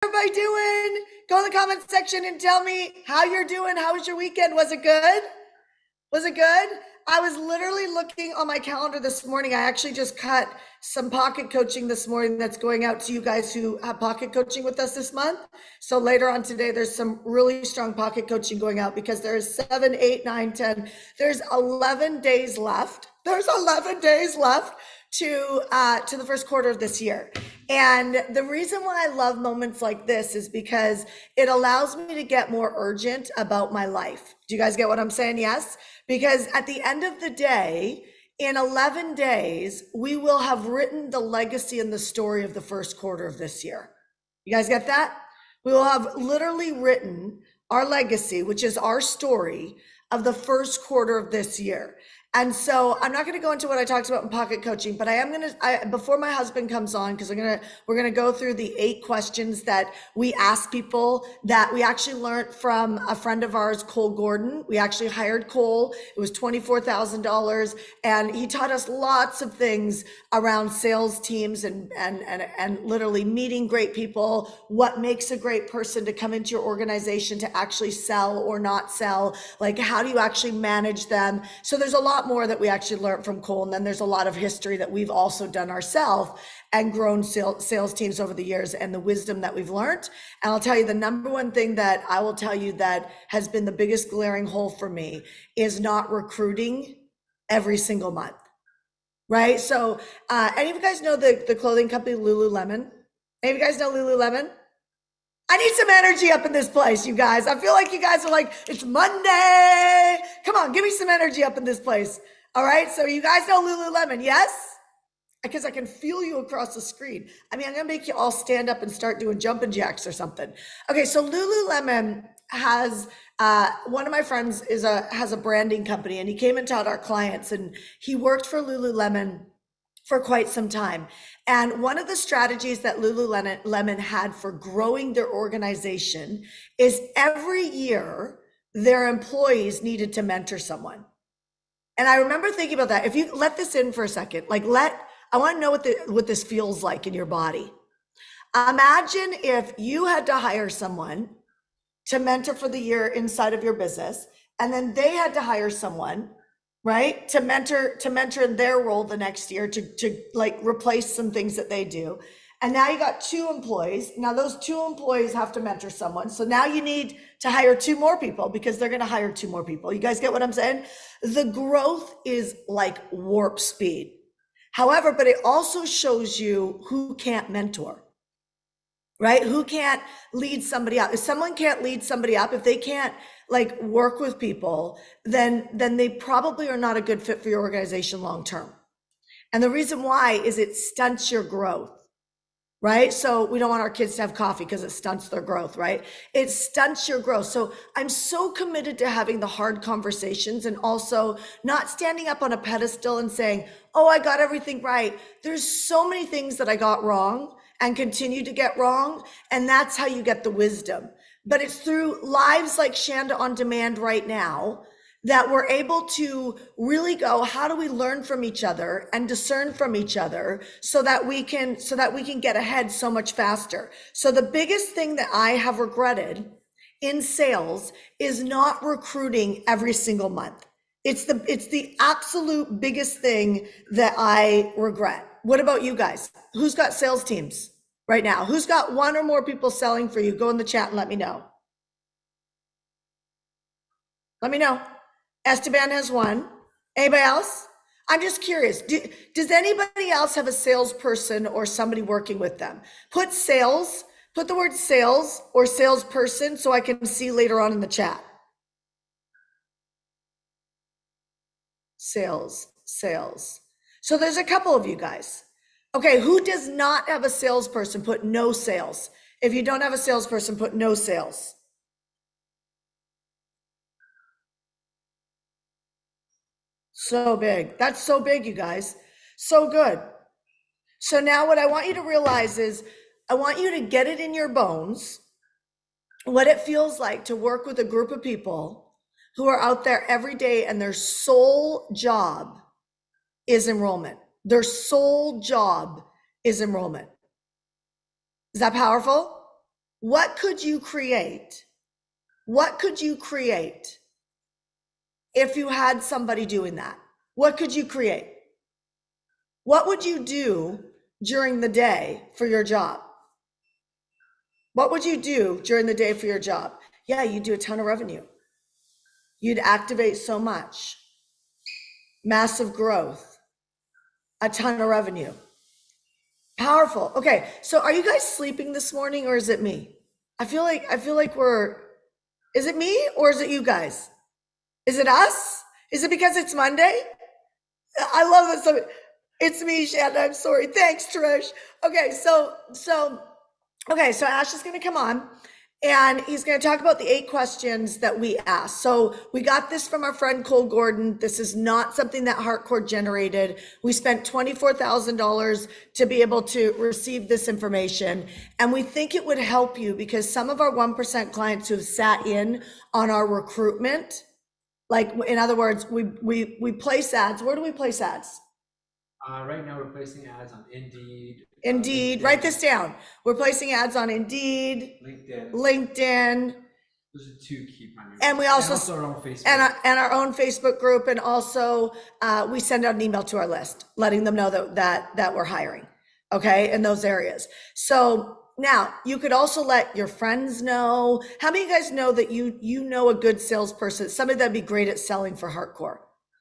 Everybody doing? Go in the comment section and tell me how you're doing. How was your weekend? Was it good? Was it good? I was literally looking on my calendar this morning. I actually just cut some pocket coaching this morning that's going out to you guys who have pocket coaching with us this month. So later on today, there's some really strong pocket coaching going out because there's 7, 8, 9, 10. There's 11 days left. There's 11 days left to the first quarter of this year. And the reason why I love moments like this is because it allows me to get more urgent about my life. Do you guys get what I'm saying? Yes. Because at the end of the day, in 11 days, we will have written the legacy and the story of the first quarter of this year. You guys get that? We will have literally written our legacy, which is our story of the first quarter of this year. And so I'm not going to go into what I talked about in pocket coaching, but I am going to, before my husband comes on, because we're going to go through the 8 questions that we ask people that we actually learned from a friend of ours, Cole Gordon. We actually hired Cole. It was $24,000. And he taught us lots of things around sales teams and literally meeting great people, what makes a great person to come into your organization to actually sell or not sell, like how do you actually manage them? So there's a lot more that we actually learned from Cole. And then there's a lot of history that we've also done ourselves and grown sales teams over the years and the wisdom that we've learned. And I'll tell you the number one thing that I will tell you that has been the biggest glaring hole for me is not recruiting every single month, right? So any of you guys know the clothing company Lululemon? Any of you guys know Lululemon? I need some energy up in this place, you guys. I feel like you guys are like, it's Monday. Come on, give me some energy up in this place. All right, so you guys know Lululemon, yes? Because I can feel you across the screen. I mean, I'm gonna make you all stand up and start doing jumping jacks or something. Okay, so Lululemon has, one of my friends has a branding company and he came and taught our clients and he worked for Lululemon for quite some time. And one of the strategies that Lululemon had for growing their organization is every year their employees needed to mentor someone. And I remember thinking about that. If you let this in for a second, I want to know what this feels like in your body. Imagine if you had to hire someone to mentor for the year inside of your business, and then they had to hire someone, right, to mentor in their role the next year to like replace some things that they do. And now you got 2 employees. Now those 2 employees have to mentor someone. So now you need to hire 2 more people because they're going to hire 2 more people. You guys get what I'm saying? The growth is like warp speed. However, but it also shows you who can't mentor, right? Who can't lead somebody up. If someone can't lead somebody up, if they can't like work with people, then they probably are not a good fit for your organization long term. And the reason why is it stunts your growth, right? So we don't want our kids to have coffee because it stunts their growth, right? It stunts your growth. So I'm so committed to having the hard conversations and also not standing up on a pedestal and saying, oh, I got everything right. There's so many things that I got wrong and continue to get wrong. And that's how you get the wisdom. But it's through lives like Shanda on Demand right now that we're able to really go, how do we learn from each other and discern from each other so that we can get ahead so much faster. So the biggest thing that I have regretted in sales is not recruiting every single month. It's the absolute biggest thing that I regret. What about you guys? Who's got sales teams right now? Who's got 1 or more people selling for you? Go in the chat and let me know. Let me know. Esteban has 1. Anybody else? I'm just curious. Does anybody else have a salesperson or somebody working with them? Put the word sales or salesperson so I can see later on in the chat. Sales. So there's a couple of you guys. Okay, who does not have a salesperson? Put no sales. If you don't have a salesperson, put no sales. So big. That's so big, you guys. So good. So now what I want you to realize is I want you to get it in your bones what it feels like to work with a group of people who are out there every day and their sole job is enrollment. Their sole job is enrollment. Is that powerful? what could you create? What could you create if you had somebody doing that? What could you create? What would you do during the day for your job? What would you do during the day for your job? Yeah, you'd do a ton of revenue. You'd activate so much. Massive growth. A ton of revenue. Powerful. Okay, so are you guys sleeping this morning or is it me? I feel like is it me or is it you guys? Is it us? Is it because it's Monday? I love this. It's me, Shannon. I'm sorry. Thanks, Trish. Okay, so Ash is going to come on and he's going to talk about the 8 questions that we asked. So we got this from our friend Cole Gordon. This is not something that Heartcore generated. We spent $24,000 to be able to receive this information. And we think it would help you because some of our 1% clients who have sat in on our recruitment, like in other words, we place ads. Where do we place ads? Right now, we're placing ads on Indeed. Indeed, write this down. We're placing ads on Indeed, LinkedIn. Those are 2 key primary. And we also our own Facebook. And our own Facebook group, and also we send out an email to our list, letting them know that we're hiring. Okay, in those areas. So now you could also let your friends know. How many of you guys know that you know a good salesperson, somebody that'd be great at selling for Heartcore?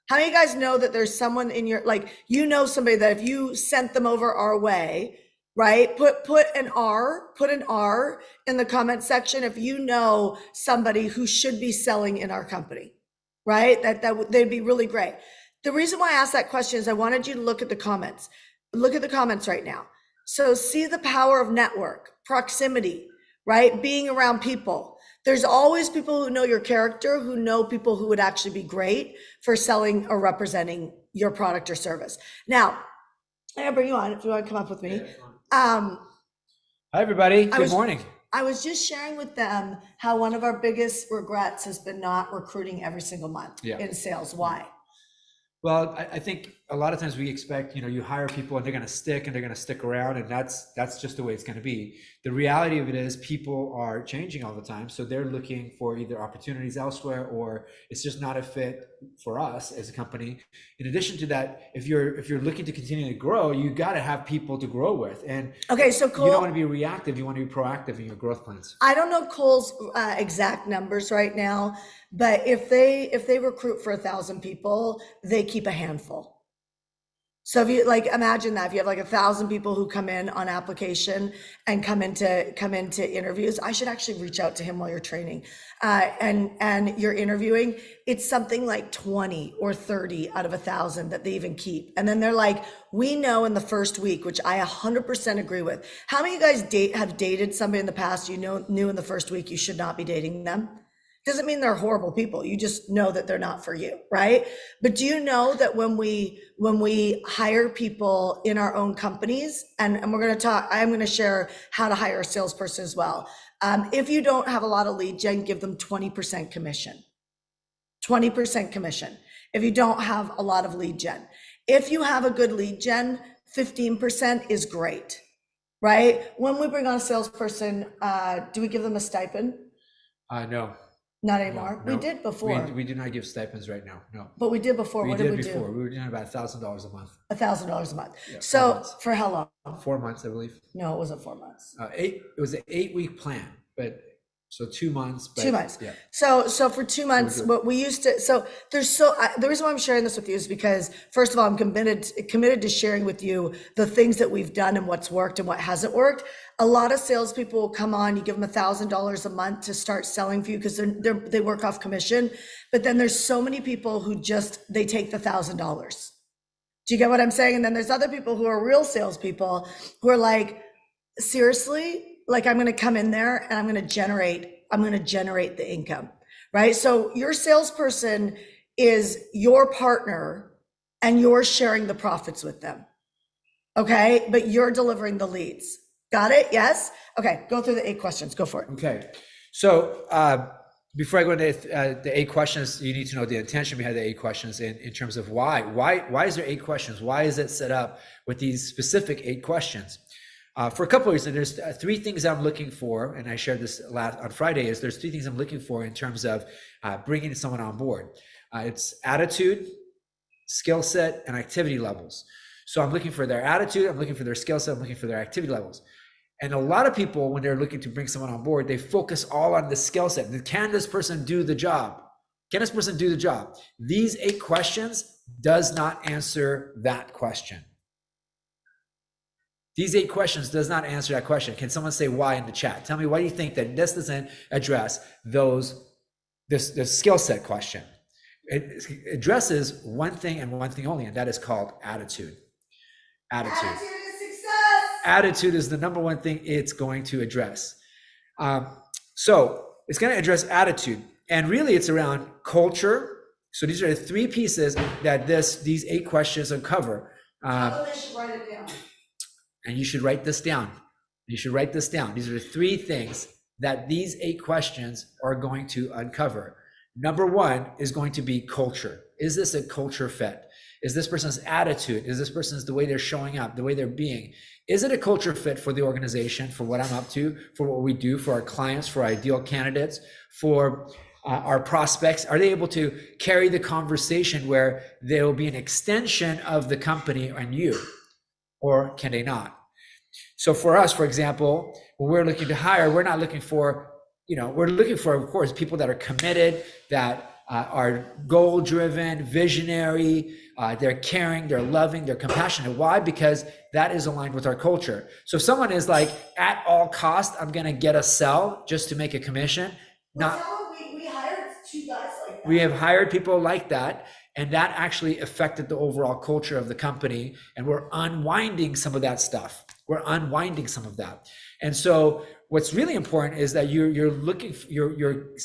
How many of you guys know that there's someone in your, like, you know, somebody that if you sent them over our way, right? Put an R in the comment section if you know somebody who should be selling in our company, right? They'd be really great. The reason why I asked that question is I wanted you to look at the comments. Look at the comments right now. So see the power of network, proximity, right? Being around people. There's always people who know your character, who know people who would actually be great for selling or representing your product or service. Now, I'm gonna bring you on if you want to come up with me. Hi, everybody. Good morning. I was just sharing with them how one of our biggest regrets has been not recruiting every single month in sales. Why? Well, I think a lot of times we expect, you hire people and they're going to stick around, and that's just the way it's going to be. The reality of it is people are changing all the time. So they're looking for either opportunities elsewhere, or it's just not a fit for us as a company. In addition to that, if you're looking to continue to grow, you got to have people to grow with. And okay, so Cole, you don't want to be reactive. You want to be proactive in your growth plans. I don't know Cole's exact numbers right now, but if they recruit for 1,000 people, they keep a handful. So if you imagine that if you have 1,000 people who come in on application and come into interviews, I should actually reach out to him while you're training and you're interviewing. It's something like 20 or 30 out of 1,000 that they even keep. And then they're like, we know in the first week, which I 100% agree with. How many of you guys have dated somebody in the past knew in the first week you should not be dating them? Doesn't mean they're horrible people. You just know that they're not for you, right? But do you know that when we hire people in our own companies, and we're going to talk, I'm going to share how to hire a salesperson as well. If you don't have a lot of lead gen, give them 20% commission. 20% commission. If you don't have a lot of lead gen. If you have a good lead gen, 15% is great, right? When we bring on a salesperson, do we give them a stipend? No. Not anymore. No. We did before. We do not give stipends right now. No. But we did before. What did we do? We were doing about $1,000 a month. $1,000 a month. Yeah, so for how long? 4 months, I believe. No, it wasn't 4 months. It was an 8-week plan, but so 2 months. But 2 months. Yeah. So for 2 months, what we used to. So the reason why I'm sharing this with you is because first of all, I'm committed to sharing with you the things that we've done and what's worked and what hasn't worked. A lot of salespeople will come on, you give them $1,000 a month to start selling for you because they work off commission. But then there's so many people who they take the $1,000. Do you get what I'm saying? And then there's other people who are real salespeople who are like, seriously, I'm going to come in there and I'm going to generate the income, right? So your salesperson is your partner and you're sharing the profits with them. Okay. But you're delivering the leads. Got it? Yes. Okay. Go through the 8 questions. Go for it. Okay. So before I go into the 8 questions, you need to know the intention behind the 8 questions in terms of why is there 8 questions? Why is it set up with these specific 8 questions? for a couple of reasons. There's three things I'm looking for, and I shared this on Friday. Is there's three things I'm looking for in terms of bringing someone on board. It's attitude, skill set, and activity levels. So I'm looking for their attitude, I'm looking for their skill set, I'm looking for their activity levels. And a lot of people, when they're looking to bring someone on board, they focus all on the skill set. Can this person do the job? Can this person do the job? These 8 questions does not answer that question. These 8 questions does not answer that question. Can someone say why in the chat? Tell me, why do you think that this doesn't address this skill set question? It addresses one thing and one thing only, and that is called attitude. Attitude is success. Attitude is the number one thing it's going to address. So it's going to address attitude, and really it's around culture. So these are the 3 pieces that these 8 questions uncover. They should write it down. And you should write this down. You should write this down. These are the 3 things that these 8 questions are going to uncover. Number 1 is going to be culture. Is this a culture fit? Is this person's attitude? Is this person's the way they're showing up, the way they're being? Is it a culture fit for the organization, for what I'm up to, for what we do, for our clients, for our ideal candidates, for our prospects? Are they able to carry the conversation where they will be an extension of the company and you, or can they not? So for us, for example, when we're looking to hire, we're not looking for, we're looking for, of course, people that are committed, that are goal-driven, visionary, they're caring, they're loving, they're compassionate. Why? Because that is aligned with our culture. So if someone is like, at all cost, I'm going to get a sell just to make a commission. We hired 2 guys like that. We have hired people like that, and that actually affected the overall culture of the company, and we're unwinding some of that stuff. We're unwinding some of that. And so what's really important is that you're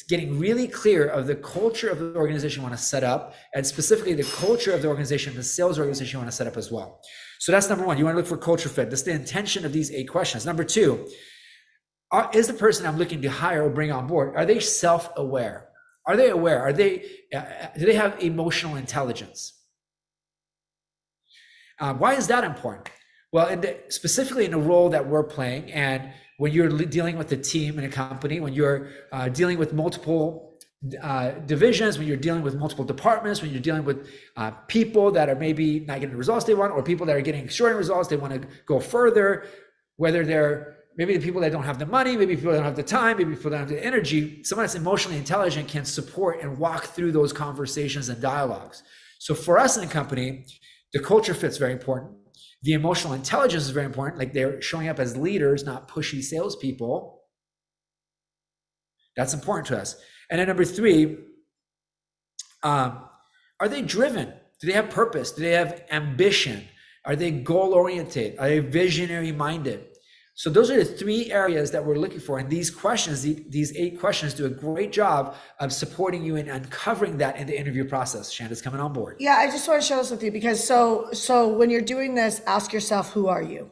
getting really clear of the culture of the organization you want to set up, and specifically the culture of the organization, the sales organization you want to set up as well. So that's number 1. You want to look for culture fit. That's the intention of these 8 questions. Number 2, is the person I'm looking to hire or bring on board, are they self-aware? Are they aware? Do they have emotional intelligence? Why is that important? Well, specifically in the role that we're playing, and when you're dealing with a team in a company, when you're dealing with multiple divisions, when you're dealing with multiple departments, when you're dealing with people that are maybe not getting the results they want, or people that are getting extraordinary results, they want to go further, whether they're maybe the people that don't have the money, maybe people that don't have the time, maybe people that don't have the energy, someone that's emotionally intelligent can support and walk through those conversations and dialogues. So for us in the company, the culture fit's very important. The emotional intelligence is very important. Like, they're showing up as leaders, not pushy salespeople. That's important to us. And then number 3, are they driven? Do they have purpose? Do they have ambition? Are they goal-oriented? Are they visionary-minded? So those are the 3 areas that we're looking for. And these questions, these 8 questions, do a great job of supporting you in uncovering that in the interview process. Shanda's coming on board. Yeah, I just want to share this with you because so when you're doing this, ask yourself, who are you?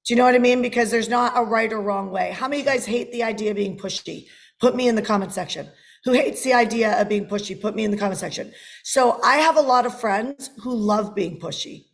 Do you know what I mean? Because there's not a right or wrong way. How many of you guys hate the idea of being pushy? Put me in the comment section. Who hates the idea of being pushy? Put me in the comment section. So I have a lot of friends who love being pushy,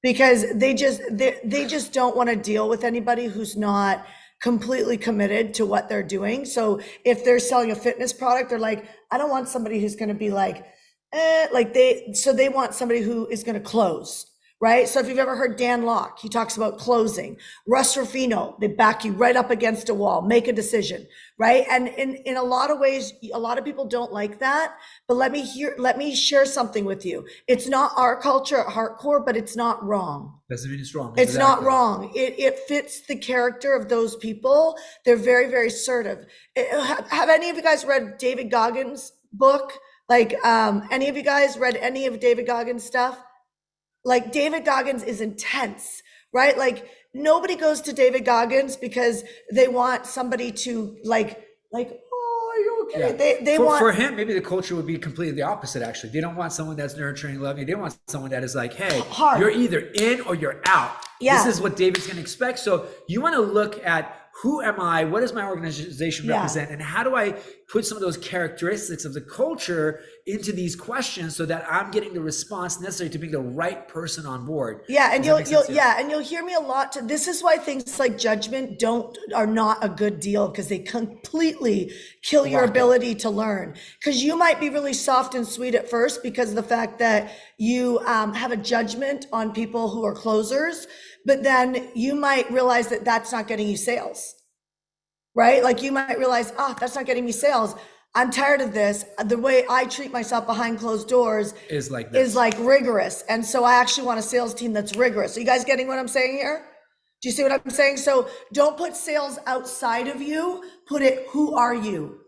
because they just don't want to deal with anybody who's not completely committed to what they're doing. So if they're selling a fitness product, they're like, I don't want somebody who's going to be like, they want somebody who is going to close, right? So if you've ever heard Dan Locke, he talks about closing. Russ Ruffino, they back you right up against a wall, make a decision, right? And in a lot of ways, a lot of people don't like that, but let me share something with you. It's not our culture at HeartCore, but it's not wrong. Doesn't mean it's wrong. It's not wrong. It fits the character of those people. They're very, very assertive. Have any of you guys read David Goggins' book? Like, any of you guys read any of David Goggins' stuff? Like, David Goggins is intense, right? Like, nobody goes to David Goggins because they want somebody to like, oh, are you okay? Yeah. For him, maybe the culture would be completely the opposite, actually. They don't want someone that's nurturing, loving. They want someone that is like, hey, hard. You're either in or you're out. Yeah. This is what David's going to expect. So you want to look at who am I? What does my organization represent? And how do I put some of those characteristics of the culture into these questions so that I'm getting the response necessary to bring the right person on board? Yeah, and you'll hear me a lot. This is why things like judgment are not a good deal, because they completely kill your ability to learn. Because you might be really soft and sweet at first because of the fact that you have a judgment on people who are closers, but then you might realize that that's not getting you sales, right? Like you might realize, that's not getting me sales. I'm tired of this. The way I treat myself behind closed doors is like rigorous. And so I actually want a sales team that's rigorous. Are you guys getting what I'm saying here? Do you see what I'm saying? So don't put sales outside of you. Put it, who are you?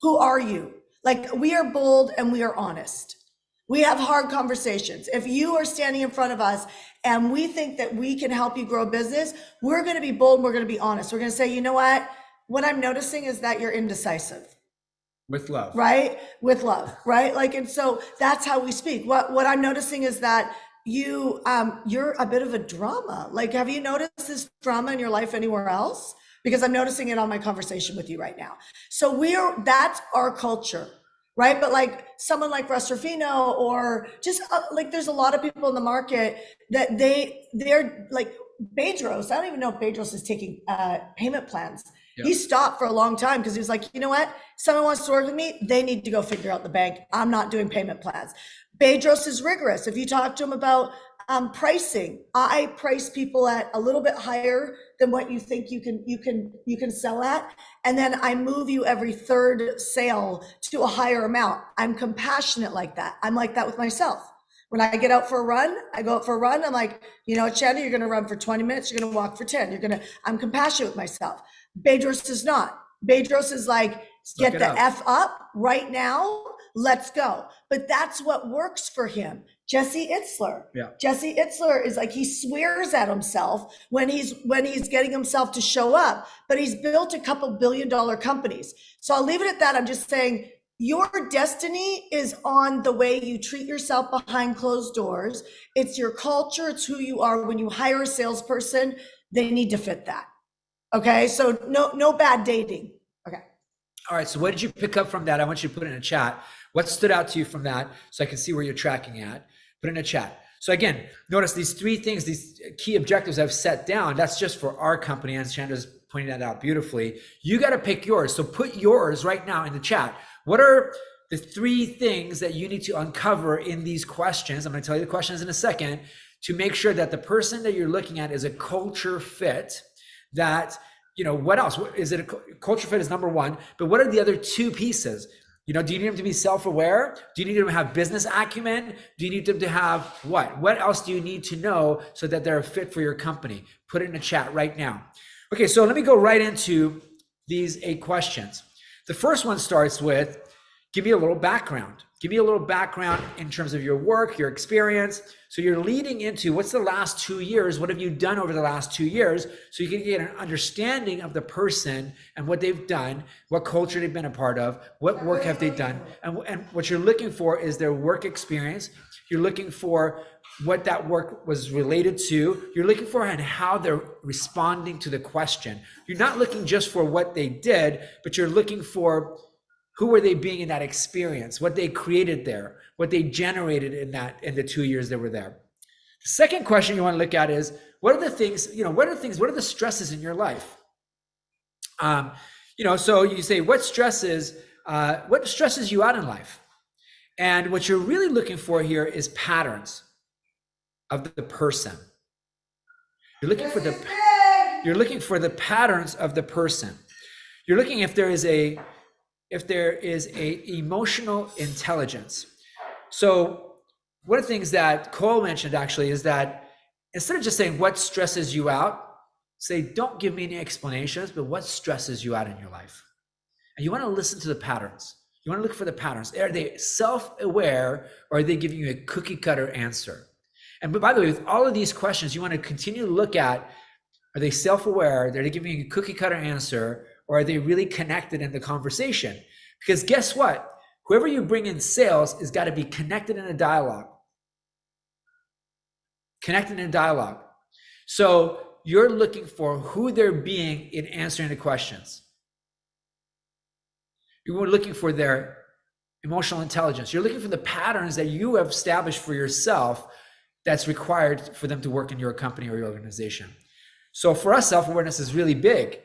Who are you? Like, we are bold and we are honest. We have hard conversations. If you are standing in front of us and we think that we can help you grow a business, we're going to be bold and we're going to be honest. We're going to say, you know what I'm noticing is that you're indecisive. With love. Right? With love, right? Like, and so that's how we speak. What I'm noticing is that you're a bit of a drama. Like, have you noticed this drama in your life anywhere else? Because I'm noticing it on my conversation with you right now. So that's our culture, right? But like someone like Russ Ruffino, or just like, there's a lot of people in the market that they're like Bedros. I don't even know if Bedros is taking payment plans. Yeah. He stopped for a long time because he was like, you know what? Someone wants to work with me, they need to go figure out the bank. I'm not doing payment plans. Bedros is rigorous. If you talk to him about pricing, I price people at a little bit higher than what you think you can sell at, and then I move you every third sale to a higher amount. I'm compassionate like that. I'm like that with myself. When I get out for a run, I go out for a run. I'm like, you know, Chanda, you're going to run for 20 minutes. You're going to walk for 10. I'm compassionate with myself. Bedros is not. Bedros is like, get the F up right now. Let's go. But that's what works for him. Jesse Itzler. Yeah. Jesse Itzler is like, he swears at himself when he's getting himself to show up, but he's built a couple billion-dollar companies. So I'll leave it at that. I'm just saying, your destiny is on the way you treat yourself behind closed doors. It's your culture. It's who you are. When you hire a salesperson, they need to fit that. Okay. So no bad dating. Okay. All right. So what did you pick up from that? I want you to put it in a chat. What stood out to you from that so I can see where you're tracking at? Put it in a chat. So again, notice these three things, these key objectives I've set down. That's just for our company. And Chanda's pointing that out beautifully. You got to pick yours. So put yours right now in the chat. What are the three things that you need to uncover in these questions? I'm going to tell you the questions in a second, to make sure that the person that you're looking at is a culture fit. That, you know, what else? Is it a culture fit is number one, but what are the other two pieces? You know, do you need them to be self-aware? Do you need them to have business acumen? Do you need them to have what? What else do you need to know so that they're a fit for your company? Put it in the chat right now. Okay, so let me go right into these 8 questions. The first one starts with, give me a little background. Give me a little background in terms of your work, your experience. So you're leading into, what's the last 2 years? What have you done over the last 2 years? So you can get an understanding of the person and what they've done, what culture they've been a part of, what work have they done. And what you're looking for is their work experience. You're looking for what that work was related to. You're looking for and how they're responding to the question. You're not looking just for what they did, but you're looking for who were they being in that experience, what they created there, what they generated in the 2 years they were there. The second question you want to look at is, what are the things, what are the stresses in your life? So you say, what stresses you out in life? And what you're really looking for here is patterns of the person. You're looking for the patterns of the person. You're looking if there is a emotional intelligence. So one of the things that Cole mentioned actually is that instead of just saying what stresses you out, say, don't give me any explanations, but what stresses you out in your life? And you want to listen to the patterns. You want to look for the patterns. Are they self-aware, or are they giving you a cookie cutter answer? And by the way, with all of these questions, you want to continue to look at, are they self-aware? Are they giving you a cookie cutter answer? Or are they really connected in the conversation? Because guess what? Whoever you bring in sales has got to be connected in a dialogue. Connected in a dialogue. So you're looking for who they're being in answering the questions. You're looking for their emotional intelligence. You're looking for the patterns that you have established for yourself that's required for them to work in your company or your organization. So for us, self-awareness is really big,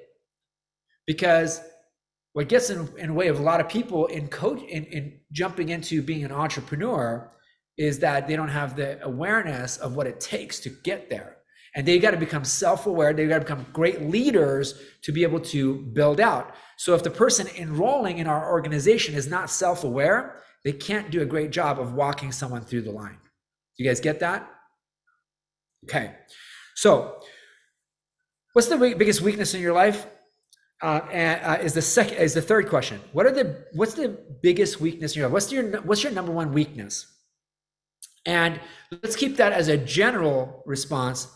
because what gets in the way of a lot of people in jumping into being an entrepreneur is that they don't have the awareness of what it takes to get there. And they got to become self-aware. They got to become great leaders to be able to build out. So if the person enrolling in our organization is not self-aware, they can't do a great job of walking someone through the line. You guys get that? Okay. So what's the biggest weakness in your life? Is the third question. What's the biggest weakness in your life? What's your number one weakness? And let's keep that as a general response.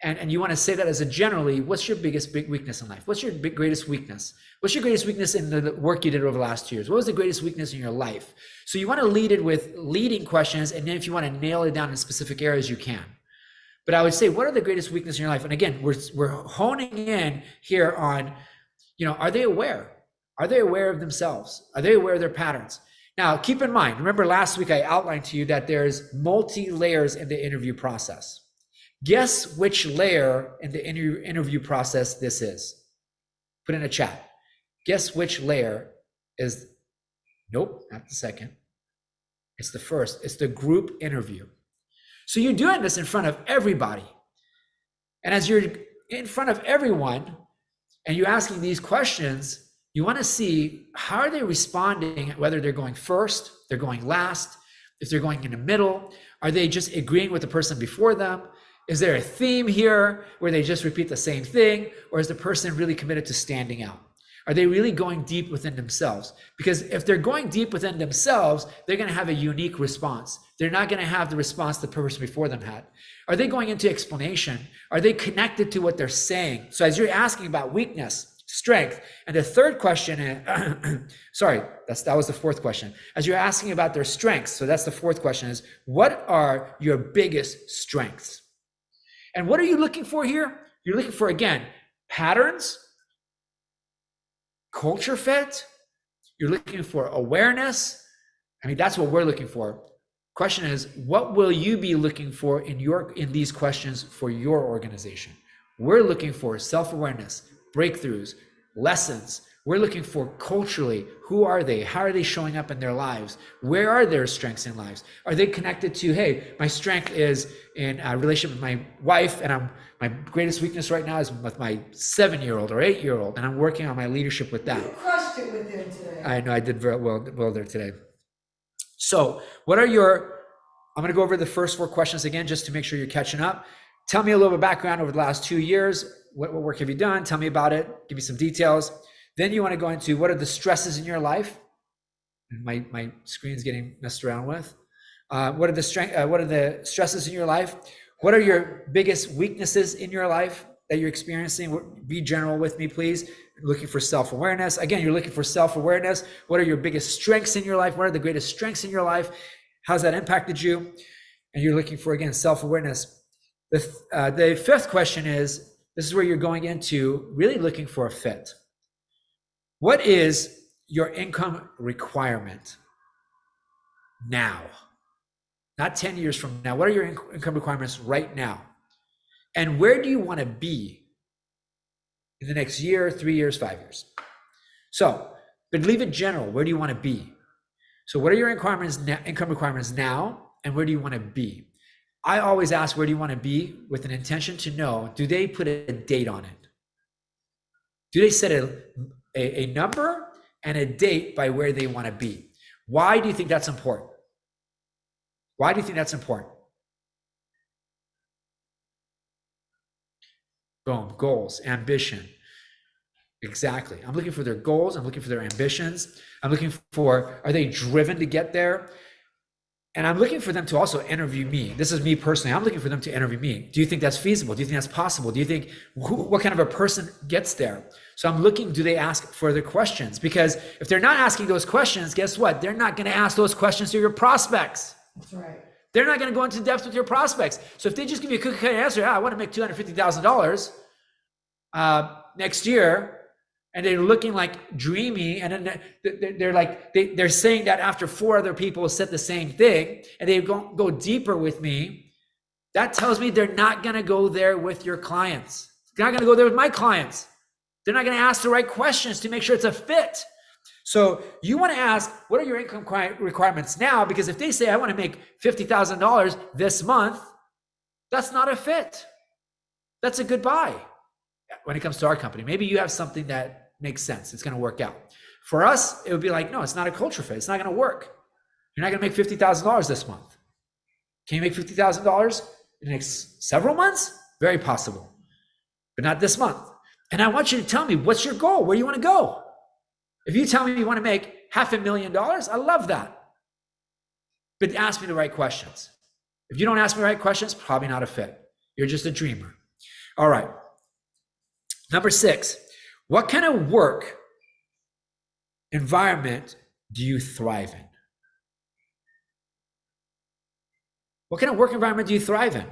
And you want to say that as a generally, what's your biggest weakness in life? What's your greatest weakness? What's your greatest weakness in the work you did over the last 2 years? What was the greatest weakness in your life? So you want to lead it with leading questions. And then if you want to nail it down in specific areas, you can. But I would say, what are the greatest weaknesses in your life? And again, we're honing in here on, are they aware? Are they aware of themselves? Are they aware of their patterns? Now, keep in mind, remember last week I outlined to you that there's multi-layers in the interview process. Guess which layer in the interview process this is? Put in a chat. Guess which layer is, nope, not the second. It's the first. It's the group interview. So you're doing this in front of everybody. And as you're in front of everyone and you're asking these questions, you want to see how are they responding, whether they're going first, they're going last, if they're going in the middle, are they just agreeing with the person before them? Is there a theme here where they just repeat the same thing? Or is the person really committed to standing out? Are they really going deep within themselves? Because if they're going deep within themselves, they're going to have a unique response. They're not going to have the response the person before them had. Are they going into explanation? Are they connected to what they're saying? So as you're asking about weakness, strength, and the third question, that was the fourth question. As you're asking about their strengths, so that's the fourth question, is what are your biggest strengths? And what are you looking for here? You're looking for, again, patterns, culture fit. You're looking for awareness. I mean, that's what we're looking for. Question is, what will you be looking for in these questions for your organization? We're looking for self-awareness, breakthroughs, lessons. We're looking for culturally, who are they? How are they showing up in their lives? Where are their strengths in lives? Are they connected to, hey, my strength is in a relationship with my wife, and my greatest weakness right now is with my 7-year-old or 8-year-old, and I'm working on my leadership with that. You crushed it with him today. I know I did very well there today. So I'm going to go over the first 4 questions again, just to make sure you're catching up. Tell me a little bit of background over the last 2 years. What work have you done? Tell me about it. Give me some details. Then you want to go into what are the stresses in your life? And my screen's getting messed around with. What are the stresses in your life? What are your biggest weaknesses in your life that you're experiencing? Be general with me, please. Looking for self-awareness. Again, you're looking for self-awareness. What are your biggest strengths in your life? What are the greatest strengths in your life? How's that impacted you? And you're looking for, again, self-awareness. The fifth question is, this is where you're going into really looking for a fit. What is your income requirement now? Not 10 years from now. What are your income requirements right now? And where do you want to be in the next year, 3 years, 5 years? So, but leave it general. Where do you want to be? So what are your income requirements now, and where do you want to be? I always ask, where do you want to be, with an intention to know, do they put a date on it? Do they set a number and a date by where they want to be? Why do you think that's important? Why do you think that's important? Boom, goals, ambition. Exactly. I'm looking for their goals. I'm looking for their ambitions. I'm looking for, are they driven to get there? And I'm looking for them to also interview me. This is me personally. I'm looking for them to interview me. Do you think that's feasible? Do you think that's possible? Do you think, what kind of a person gets there? So I'm looking, do they ask further questions? Because if they're not asking those questions, guess what? They're not going to ask those questions to your prospects. That's right. They're not going to go into depth with your prospects. So if they just give you a cookie cutter answer, I want to make $250,000 next year, and they're looking like dreamy, and then they're saying that after 4 other people said the same thing, and they go deeper with me, that tells me they're not going to go there with your clients. They're not going to go there with my clients. They're not going to ask the right questions to make sure it's a fit. So you want to ask, what are your income requirements now? Because if they say, I want to make $50,000 this month, that's not a fit. That's a goodbye. When it comes to our company, maybe you have something that makes sense. It's going to work out. For us, it would be like, no, it's not a culture fit. It's not going to work. You're not going to make $50,000 this month. Can you make $50,000 in the next several months? Very possible, but not this month. And I want you to tell me, what's your goal? Where do you want to go? If you tell me you want to make $500,000, I love that. But ask me the right questions. If you don't ask me the right questions, probably not a fit. You're just a dreamer. All right. Number 6, what kind of work environment do you thrive in? What kind of work environment do you thrive in?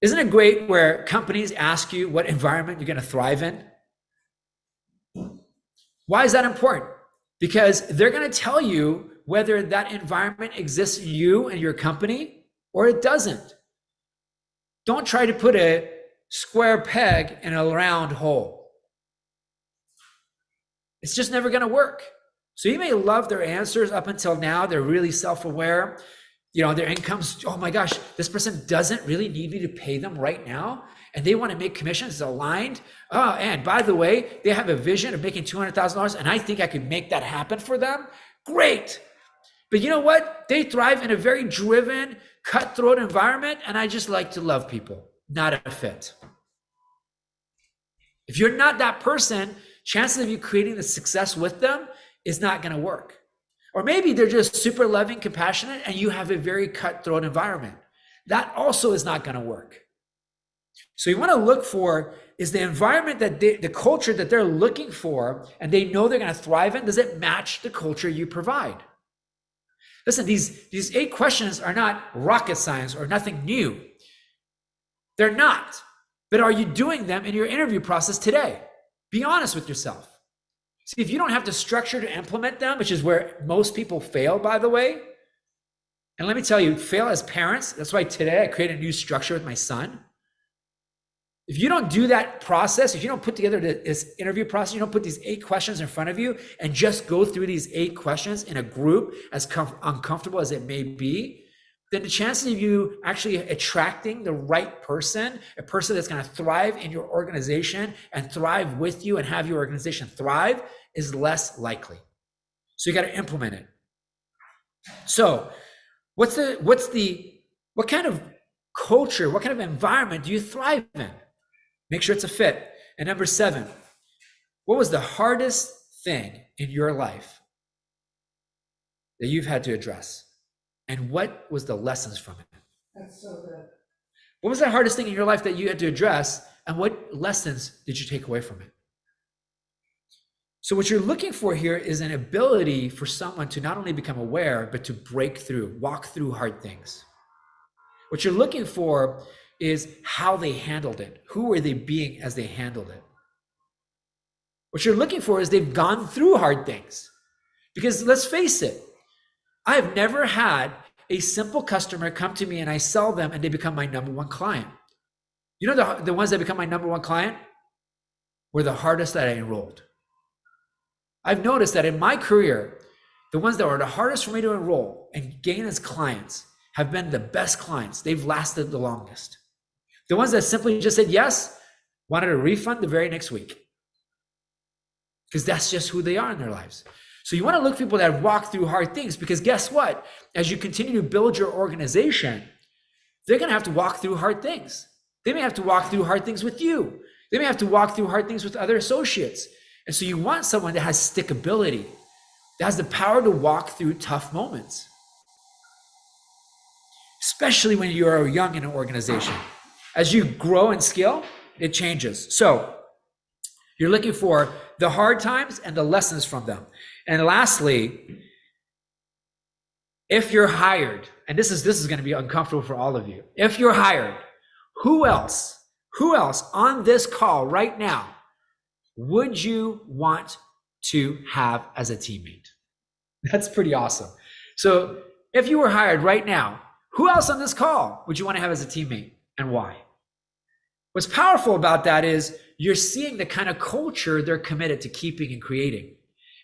Isn't it great where companies ask you what environment you're going to thrive in? Why is that important? Because they're going to tell you whether that environment exists in you and your company or it doesn't. Don't try to put a square peg in a round hole. It's just never going to work. So you may love their answers up until now. They're really self-aware. Their income's, oh my gosh, this person doesn't really need me to pay them right now. And they want to make commissions aligned. Oh, and by the way, they have a vision of making $200,000 and I think I could make that happen for them. Great. But you know what? They thrive in a very driven, cutthroat environment. And I just like to love people. Not a fit. If you're not that person, chances of you creating the success with them is not going to work. Or maybe they're just super loving, compassionate, and you have a very cutthroat environment. That also is not going to work. So you want to look for, is the environment that the culture that they're looking for and they know they're going to thrive in, does it match the culture you provide? Listen, these 8 questions are not rocket science or nothing new. They're not. But are you doing them in your interview process today? Be honest with yourself. See, if you don't have the structure to implement them, which is where most people fail, by the way, and let me tell you, fail as parents. That's why today I created a new structure with my son. If you don't do that process, if you don't put together this interview process, you don't put these 8 questions in front of you and just go through these 8 questions in a group, as uncomfortable as it may be, then the chances of you actually attracting the right person, a person that's going to thrive in your organization and thrive with you and have your organization thrive, is less likely. So you got to implement it. So what kind of culture, what kind of environment do you thrive in? Make sure it's a fit. And number 7, what was the hardest thing in your life that you've had to address? And what was the lessons from it? That's so good. What was the hardest thing in your life that you had to address? And what lessons did you take away from it? So what you're looking for here is an ability for someone to not only become aware, but to break through, walk through hard things. What you're looking for is how they handled it. Who were they being as they handled it? What you're looking for is they've gone through hard things. Because let's face it, I have never had a simple customer come to me and I sell them and they become my number 1 client. You know, the ones that become my number 1 client were the hardest that I enrolled. I've noticed that in my career, the ones that were the hardest for me to enroll and gain as clients have been the best clients. They've lasted the longest. The ones that simply just said yes, wanted a refund the very next week. Because that's just who they are in their lives. So you want to look for people that have walked through hard things, because guess what? As you continue to build your organization, they're going to have to walk through hard things. They may have to walk through hard things with you. They may have to walk through hard things with other associates. And so you want someone that has stickability, that has the power to walk through tough moments, especially when you're young in an organization. As you grow and scale, it changes. So you're looking for the hard times and the lessons from them. And lastly, if you're hired, and this is going to be uncomfortable for all of you. If you're hired, who else on this call right now would you want to have as a teammate? That's pretty awesome. So if you were hired right now, who else on this call would you want to have as a teammate and why? What's powerful about that is you're seeing the kind of culture they're committed to keeping and creating.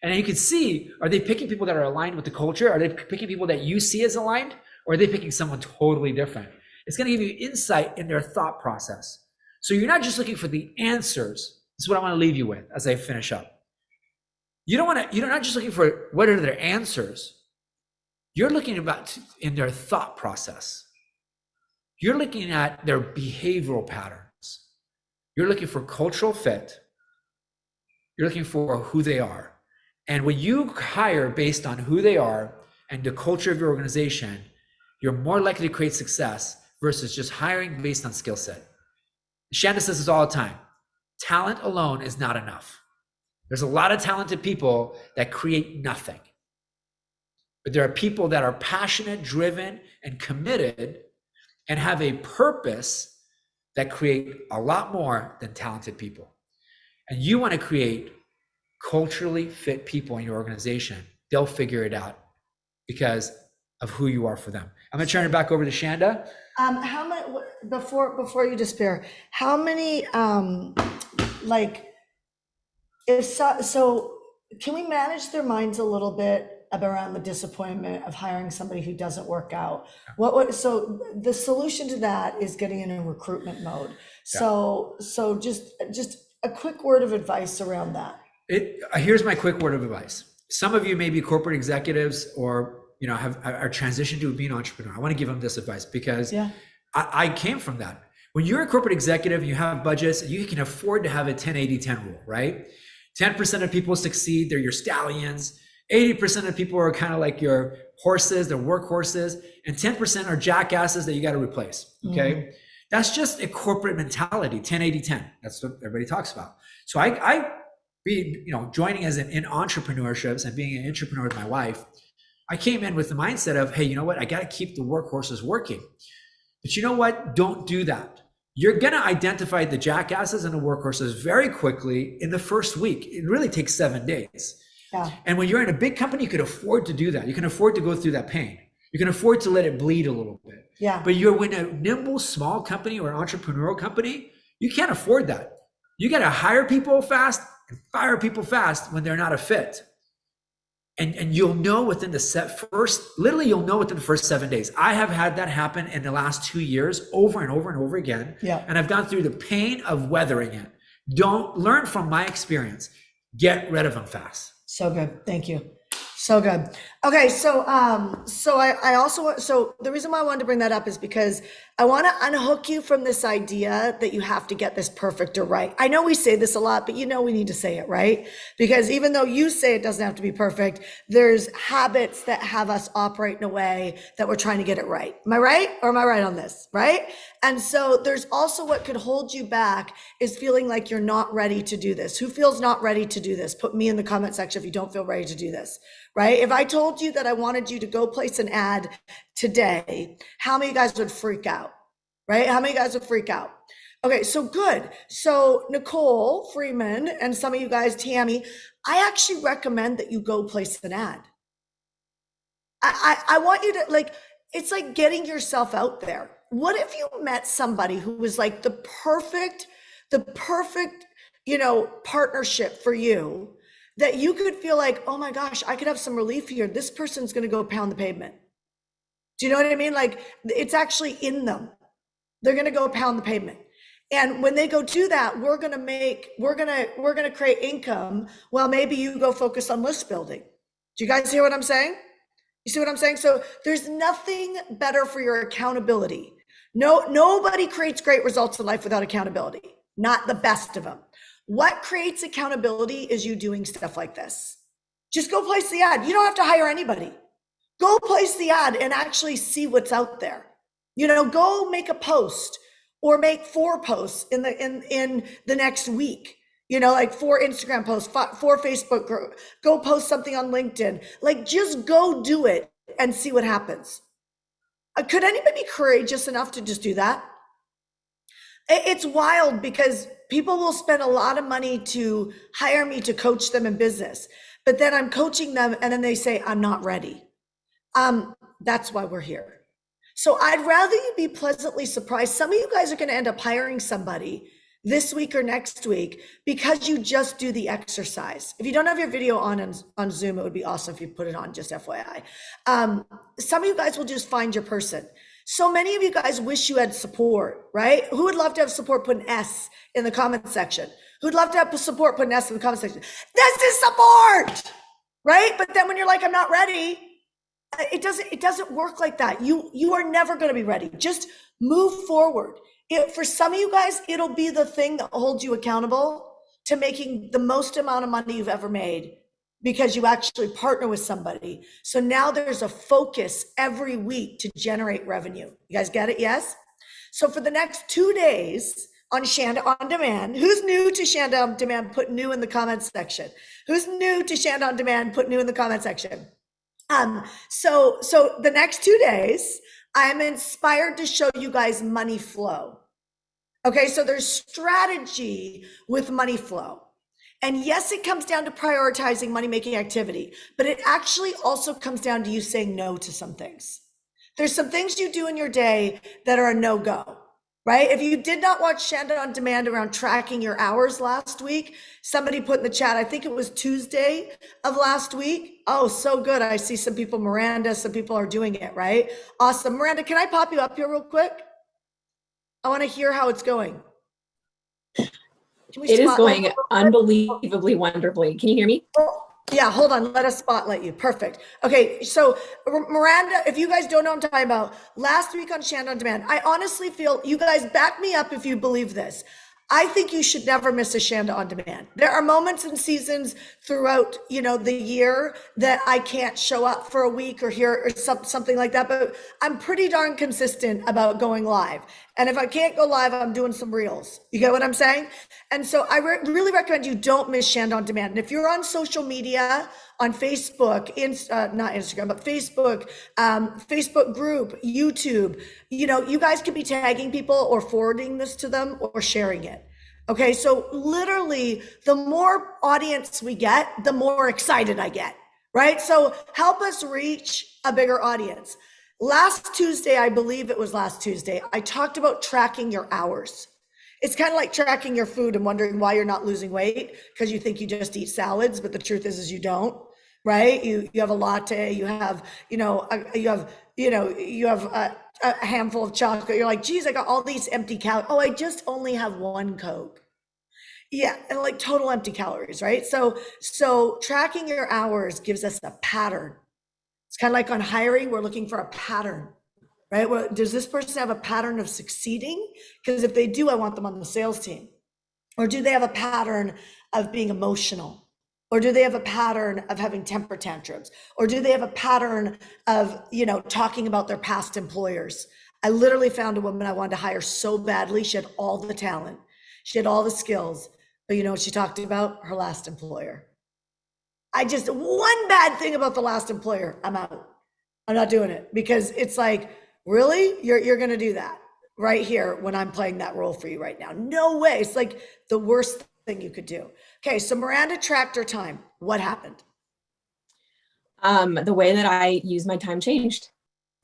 And you can see, are they picking people that are aligned with the culture? Are they picking people that you see as aligned? Or are they picking someone totally different? It's going to give you insight in their thought process. So you're not just looking for the answers. This is what I want to leave you with as I finish up. You're not just looking for what are their answers. You're looking about in their thought process. You're looking at their behavioral patterns. You're looking for cultural fit. You're looking for who they are. And when you hire based on who they are and the culture of your organization, you're more likely to create success versus just hiring based on skill set. Shanda says this all the time. Talent alone is not enough. There's a lot of talented people that create nothing. But there are people that are passionate, driven, and committed and have a purpose that create a lot more than talented people. And you want to create culturally fit people in your organization. They'll figure it out because of who you are for them. I'm going to turn it back over to Shanda. How many, before you despair, how many, so can we manage their minds a little bit around the disappointment of hiring somebody who doesn't work out? So the solution to that is getting in a recruitment mode. So just a quick word of advice around that. Here's my quick word of advice. Some of you may be corporate executives or are transitioned to being an entrepreneur. I want to give them this advice because I came from that. When you're a corporate executive, you have budgets, you can afford to have a 10-80-10 rule, right? 10% of people succeed, they're your stallions. 80% of people are kind of like your horses, they're workhorses, and 10% are jackasses that you got to replace, okay? That's just a corporate mentality, 10-80-10. That's what everybody talks about. So I joining in entrepreneurships and being an entrepreneur with my wife, I came in with the mindset of, hey, you know what? I got to keep the workhorses working. But you know what? Don't do that. You're going to identify the jackasses and the workhorses very quickly in the first week. It really takes 7 days. Yeah. And when you're in a big company, you can afford to do that. You can afford to go through that pain. You can afford to let it bleed a little bit. Yeah. But you're in a nimble, small company or entrepreneurial company, you can't afford that. You got to hire people fast and fire people fast when they're not a fit. And you'll know within you'll know within the first 7 days. I have had that happen in the last 2 years over and over and over again. Yeah. And I've gone through the pain of weathering it. Don't learn from my experience. Get rid of them fast. So good. Thank you. So good. Okay. So the reason why I wanted to bring that up is because I want to unhook you from this idea that you have to get this perfect or right. I know we say this a lot, but we need to say it, right? Because even though you say it doesn't have to be perfect, there's habits that have us operate in a way that we're trying to get it right. Am I right? Or am I right on this? Right? And so there's also what could hold you back is feeling like you're not ready to do this. Who feels not ready to do this? Put me in the comment section if you don't feel ready to do this, right? If I told you that I wanted you to go place an ad today, how many guys would freak out, right? How many guys would freak out? Okay, so good. So Nicole Freeman and some of you guys, Tammy, I actually recommend that you go place an ad. I want you to it's like getting yourself out there. What if you met somebody who was like the perfect, partnership for you, that you could feel like, oh my gosh, I could have some relief here. This person's going to go pound the pavement. Do you know what I mean? Like it's actually in them. They're going to go pound the pavement. And when they go do that, we're going to create income. Well, maybe you go focus on list building. Do you guys hear what I'm saying? You see what I'm saying? So there's nothing better for your accountability. Nobody creates great results in life without accountability. Not the best of them. What creates accountability is you doing stuff like this. Just go place the ad. You don't have to hire anybody. Go place the ad and actually see what's out there. Go make a post or make 4 posts in the next week. 4 Instagram posts, 4 Facebook group. Go post something on LinkedIn. Just go do it and see what happens. Could anybody be courageous enough to just do that? It's wild because people will spend a lot of money to hire me to coach them in business, but then I'm coaching them and then they say, I'm not ready. That's why we're here. So I'd rather you be pleasantly surprised. Some of you guys are going to end up hiring somebody this week or next week because you just do the exercise. If you don't have your video on Zoom, it would be awesome if you put it on, just FYI. Some of you guys will just find your person. So many of you guys wish you had support, right? Who would love to have support? Put an S in the comment section. Who'd love to have support? Put an S in the comment section. This is support, right? But then when you're like, I'm not ready, it doesn't work like that. You are never going to be ready. Just move forward. For some of you guys, it'll be the thing that holds you accountable to making the most amount of money you've ever made because you actually partner with somebody. So now there's a focus every week to generate revenue. You guys get it? Yes? So for the next 2 days on Shanda On Demand, who's new to Shanda On Demand? Put new in the comments section. Who's new to Shanda On Demand? Put new in the comment section. So the next 2 days, I'm inspired to show you guys money flow. Okay, so there's strategy with money flow. And yes, it comes down to prioritizing money-making activity, but it actually also comes down to you saying no to some things. There's some things you do in your day that are a no-go, right? If you did not watch Shanda On Demand around tracking your hours last week, somebody put in the chat, I think it was Tuesday of last week. Oh, so good. I see some people, Miranda, some people are doing it, right? Awesome. Miranda, can I pop you up here real quick? I want to hear how it's going. It is going unbelievably wonderfully. Can you hear me? Yeah, hold on. Let us spotlight you. Perfect. Okay, so Miranda, if you guys don't know what I'm talking about, last week on Shanda On Demand, I honestly feel, you guys back me up if you believe this. I think you should never miss a Shanda On Demand. There are moments and seasons throughout, the year that I can't show up for a week or hear or something like that, but I'm pretty darn consistent about going live. And if I can't go live, I'm doing some reels. You get what I'm saying? And so I really recommend you don't miss Shanda On Demand. And if you're on social media, on Facebook, not Instagram, but Facebook, Facebook group, YouTube, you guys could be tagging people or forwarding this to them or sharing it. Okay, so literally the more audience we get, the more excited I get, right? So help us reach a bigger audience. Last Tuesday, I believe it was last Tuesday, I talked about tracking your hours. It's kind of like tracking your food and wondering why you're not losing weight because you think you just eat salads, but the truth is you don't, right? You have a latte, you have a handful of chocolate. You're like, geez, I got all these empty calories. Oh, I just only have one Coke. Yeah, and like total empty calories, right? So tracking your hours gives us a pattern. It's kind of like on hiring, we're looking for a pattern, right? Well, does this person have a pattern of succeeding? Because if they do, I want them on the sales team. Or do they have a pattern of being emotional? Or do they have a pattern of having temper tantrums? Or do they have a pattern of, talking about their past employers? I literally found a woman I wanted to hire so badly. She had all the talent. She had all the skills. But you know what she talked about? Her last employer. One bad thing about the last employer, I'm out. I'm not doing it because it's like, really? You're going to do that right here when I'm playing that role for you right now? No way. It's like the worst thing you could do. Okay, so Miranda tracked her time. What happened? The way that I use my time changed,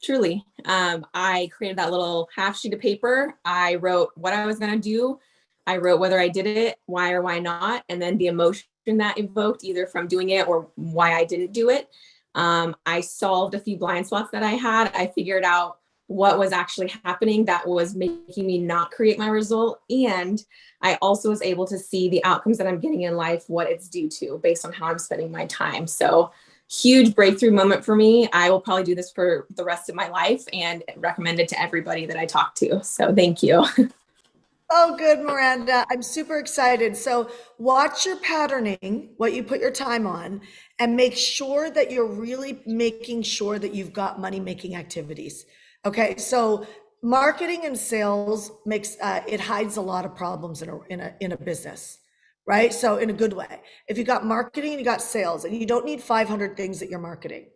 truly. I created that little half sheet of paper. I wrote what I was going to do. I wrote whether I did it, why or why not, and then the emotion that evoked either from doing it or why I didn't do it. I solved a few blind spots that I had. I figured out what was actually happening that was making me not create my result. And I also was able to see the outcomes that I'm getting in life, what it's due to based on how I'm spending my time. So huge breakthrough moment for me. I will probably do this for the rest of my life and recommend it to everybody that I talk to. So thank you. Oh, good, Miranda. I'm super excited. So watch your patterning, what you put your time on, and make sure that you're really making sure that you've got money-making activities. Okay, so marketing and sales makes it hides a lot of problems in a business, right? So in a good way. If you got marketing and you got sales, and you don't need 500 things that you're marketing.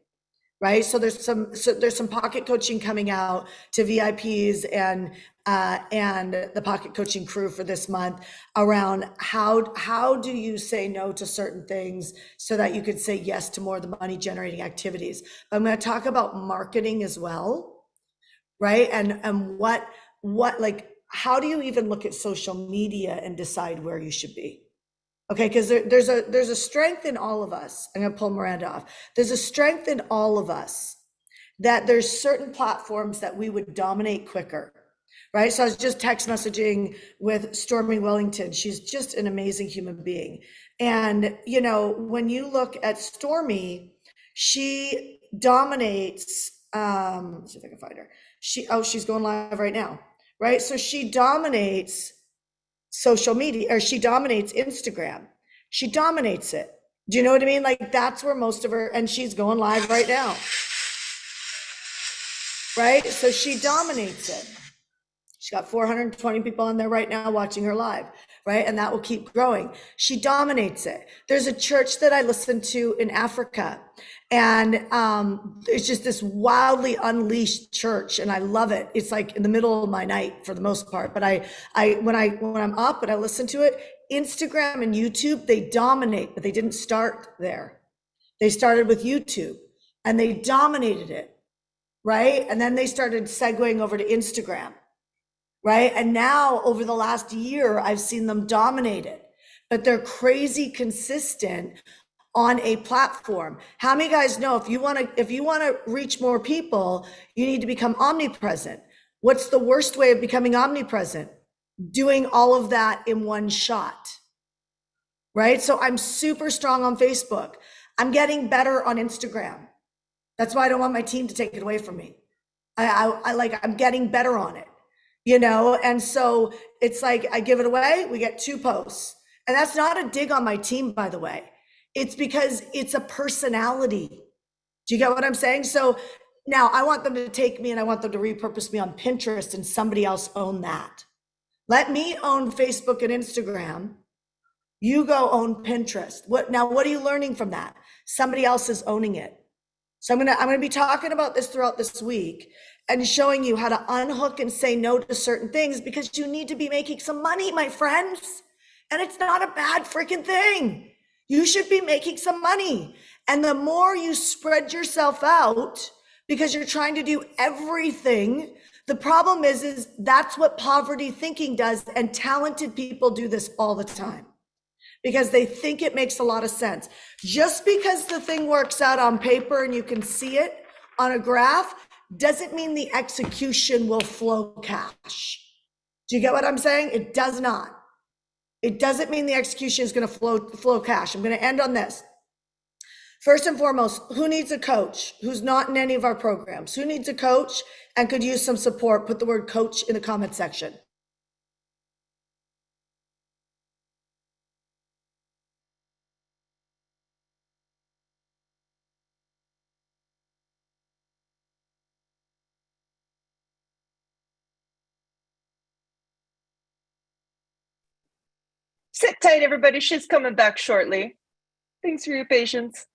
right? So there's some pocket coaching coming out to VIPs and the pocket coaching crew for this month around how do you say no to certain things so that you could say yes to more of the money generating activities. But I'm going to talk about marketing as well, right? And what like how do you even look at social media and decide where you should be? Okay, because there's a strength in all of us. I'm gonna pull Miranda off. There's a strength in all of us that there's certain platforms that we would dominate quicker, right? So I was just text messaging with Stormy Wellington. She's just an amazing human being. And, you know, when you look at Stormy, she dominates, let's see if I can find her. She's going live right now, right? So she dominates social media, or she dominates Instagram. She dominates it. Do you know what I mean? Like that's where most of her, and she's going live right now. Right? So she dominates it. She's got 420 people on there right now watching her live, right? And that will keep growing. She dominates it. There's a church that I listen to in Africa, and it's just this wildly unleashed church, and I love it. It's like in the middle of my night for the most part, but when I'm up and I listen to it, Instagram and YouTube, they dominate, but they didn't start there. They started with YouTube and they dominated it, right? And then they started segueing over to Instagram, right? And now over the last year, I've seen them dominate it, but they're crazy consistent on a platform. How many guys know if you want to reach more people, you need to become omnipresent? What's the worst way of becoming omnipresent? Doing all of that in one shot, right? So I'm super strong on Facebook. I'm getting better on Instagram. That's why I don't want my team to take it away from me. I'm getting better on it, you know? And so it's like, I give it away, we get 2 posts. And that's not a dig on my team, by the way. It's because it's a personality. Do you get what I'm saying? So now I want them to take me and I want them to repurpose me on Pinterest and somebody else own that. Let me own Facebook and Instagram. You go own Pinterest. What are you learning from that? Somebody else is owning it. So I'm gonna be talking about this throughout this week and showing you how to unhook and say no to certain things because you need to be making some money, my friends. And it's not a bad freaking thing. You should be making some money. And the more you spread yourself out because you're trying to do everything, the problem is that's what poverty thinking does. And talented people do this all the time because they think it makes a lot of sense. Just because the thing works out on paper and you can see it on a graph doesn't mean the execution will flow cash. Do you get what I'm saying? It does not. It doesn't mean the execution is going to flow cash. I'm going to end on this. First and foremost, who needs a coach who's not in any of our programs? Who needs a coach and could use some support? Put the word coach in the comment section. Sit tight, everybody. She's coming back shortly. Thanks for your patience.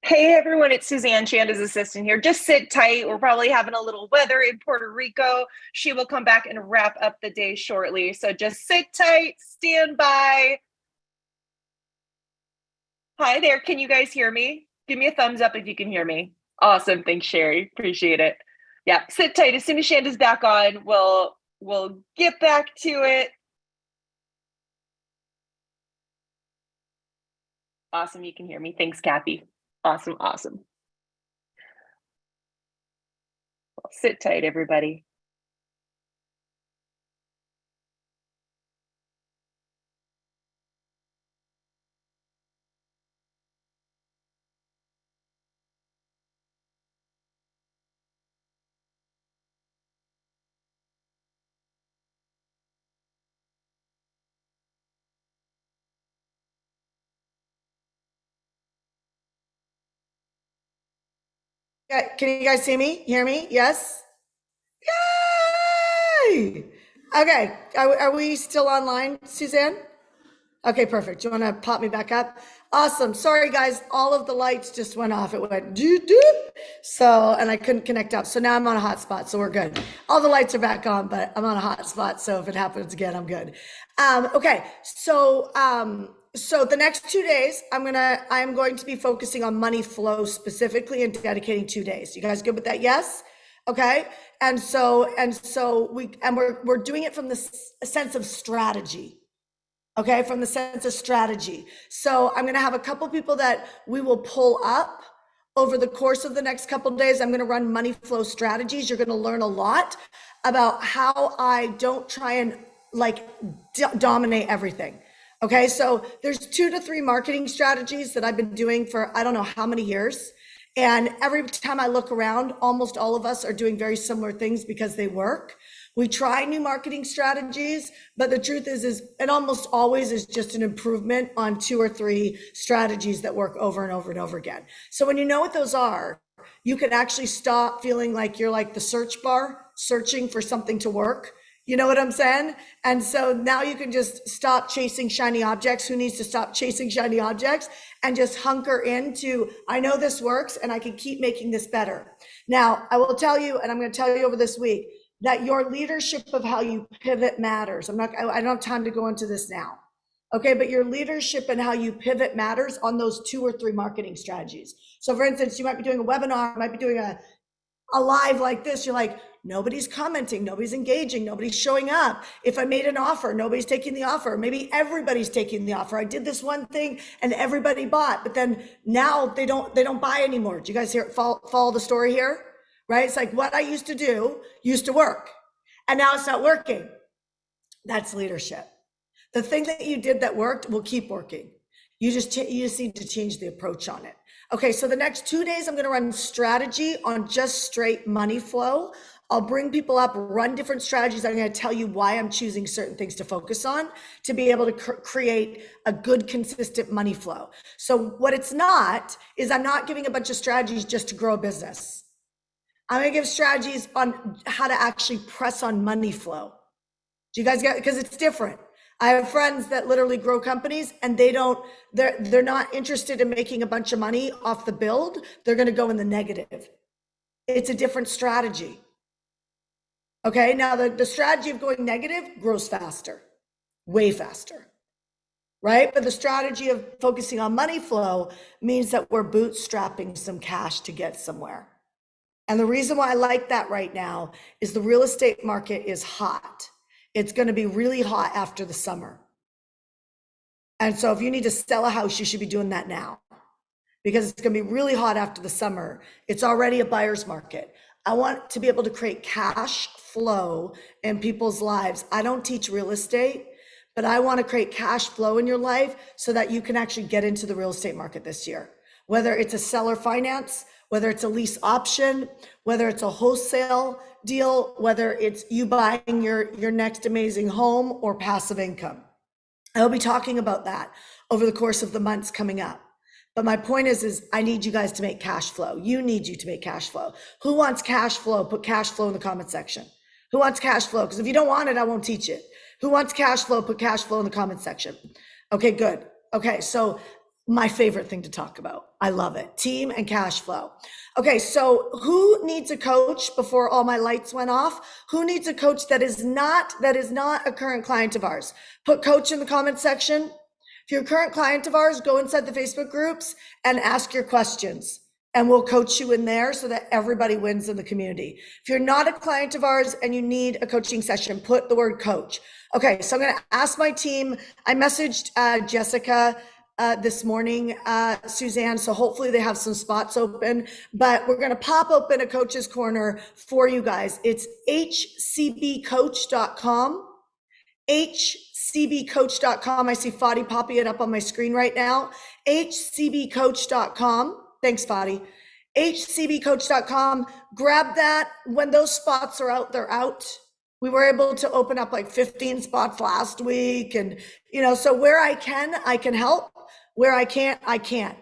Hey everyone, it's Suzanne, Shanda's assistant here. Just sit tight. We're probably having a little weather in Puerto Rico. She will come back and wrap up the day shortly. So just sit tight, stand by. Hi there, can you guys hear me? Give me a thumbs up if you can hear me. Awesome, thanks Sherry, appreciate it. Yeah, sit tight. As soon as Shanda's back on, we'll get back to it. Awesome, you can hear me. Thanks, Kathy. Awesome. Well, sit tight, everybody. Okay, can you guys see me? Hear me? Yes? Yay! Okay, are we still online, Suzanne? Okay, perfect. Do you want to pop me back up? Awesome. Sorry, guys. All of the lights just went off. It went doot doot. So, and I couldn't connect up. So now I'm on a hotspot. So we're good. All the lights are back on, but I'm on a hotspot. So if it happens again, I'm good. Okay. So the next 2 days, I am going to be focusing on money flow specifically and dedicating 2 days. You guys good with that? Yes. Okay. And so we're doing it from the sense of strategy. Okay, from the sense of strategy. So I'm going to have a couple people that we will pull up over the course of the next couple of days. I'm going to run money flow strategies. You're going to learn a lot about how I don't try and dominate everything. Okay, so there's 2 to 3 marketing strategies that I've been doing for I don't know how many years. And every time I look around, almost all of us are doing very similar things because they work. We try new marketing strategies, but the truth is it almost always is just an improvement on 2 or 3 strategies that work over and over and over again. So when you know what those are, you can actually stop feeling like you're like the search bar searching for something to work. You know what I'm saying? And so now you can just stop chasing shiny objects. Who needs to stop chasing shiny objects and just hunker into, I know this works and I can keep making this better. Now, I will tell you, and I'm going to tell you over this week, that your leadership of how you pivot matters. I don't have time to go into this now. Okay, but your leadership and how you pivot matters on those 2 or 3 marketing strategies. So for instance, you might be doing a webinar, might be doing a live like this. You're like, nobody's commenting, nobody's engaging, nobody's showing up. If I made an offer, nobody's taking the offer. Maybe everybody's taking the offer. I did this one thing and everybody bought, but then now they don't buy anymore. Do you guys follow the story here? Right? It's like what I used to do used to work and now it's not working. That's leadership. The thing that you did that worked will keep working. You just need to change the approach on it. Okay, so the next 2 days, I'm going to run strategy on just straight money flow. I'll bring people up, run different strategies. I'm going to tell you why I'm choosing certain things to focus on to be able to create a good, consistent money flow. So what it's not is I'm not giving a bunch of strategies just to grow a business. I'm going to give strategies on how to actually press on money flow. Do you guys get it? Because it's different. I have friends that literally grow companies and they're not interested in making a bunch of money off the build. They're going to go in the negative. It's a different strategy. Okay. Now the strategy of going negative grows faster, way faster. Right. But the strategy of focusing on money flow means that we're bootstrapping some cash to get somewhere. And the reason why I like that right now is the real estate market is hot. It's going to be really hot after the summer. And so if you need to sell a house, you should be doing that now because it's going to be really hot after the summer. It's already a buyer's market. I want to be able to create cash flow in people's lives. I don't teach real estate, but I want to create cash flow in your life so that you can actually get into the real estate market this year, whether it's a seller finance, whether it's a lease option, whether it's a wholesale deal, whether it's you buying your next amazing home or passive income. I'll be talking about that over the course of the months coming up. But my point is I need you guys to make cash flow. You need you to make cash flow. Who wants cash flow? Put cash flow in the comment section. Who wants cash flow? Because if you don't want it, I won't teach it. Who wants cash flow? Put cash flow in the comment section. Okay, good. Okay, so my favorite thing to talk about. I love it. Team and cash flow. Okay, so who needs a coach before all my lights went off? Who needs a coach that is not a current client of ours? Put coach in the comment section. If you're a current client of ours, go inside the Facebook groups and ask your questions. and we'll coach you in there so that everybody wins in the community. If you're not a client of ours and you need a coaching session, put the word coach. Okay, so I'm going to ask my team. I messaged Jessica this morning, Suzanne, so hopefully they have some spots open, but we're going to pop open a coach's corner for you guys. It's hcbcoach.com. hcbcoach.com. I see Fadi popping it up on my screen right now. hcbcoach.com. Thanks, Fadi. hcbcoach.com. Grab that. When those spots are out, they're out. We were able to open up like 15 spots last week. And, you know, so where I can help. Where I can't, I can't.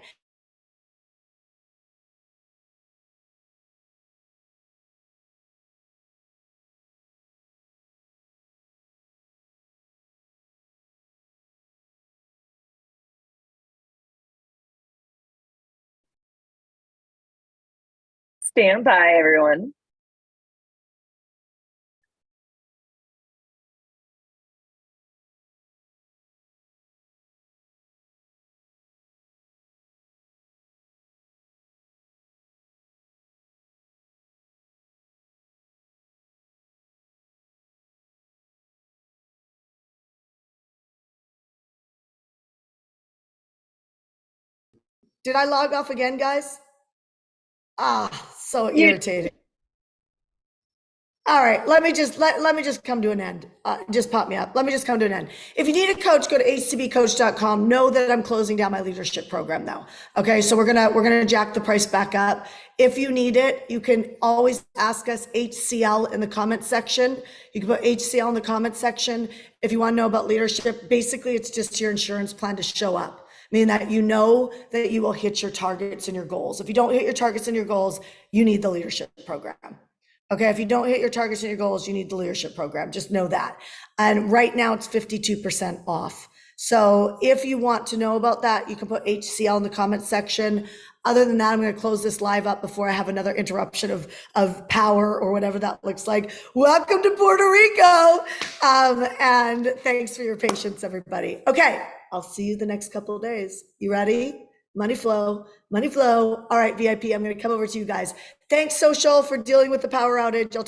Stand by, everyone. Did I log off again, guys? So irritating. All right, let me just come to an end. Just pop me up. Let me just come to an end. If you need a coach, go to hcbcoach.com. Know that I'm closing down my leadership program now. Okay, so we're gonna jack the price back up. If you need it, you can always ask us HCL in the comment section. You can put HCL in the comment section if you want to know about leadership. Basically, it's just your insurance plan to show up, meaning that you know that you will hit your targets and your goals. If you don't hit your targets and your goals, you need the leadership program. Okay, if you don't hit your targets and your goals, you need the leadership program. Just know that. And right now it's 52% off. So if you want to know about that, you can put HCL in the comment section. Other than that, I'm going to close this live up before I have another interruption of power or whatever that looks like. Welcome to Puerto Rico. And thanks for your patience, everybody. Okay, I'll see you the next couple of days. You ready? Money flow, money flow. All right, VIP, I'm going to come over to you guys. Thanks, Social, for dealing with the power outage. I'll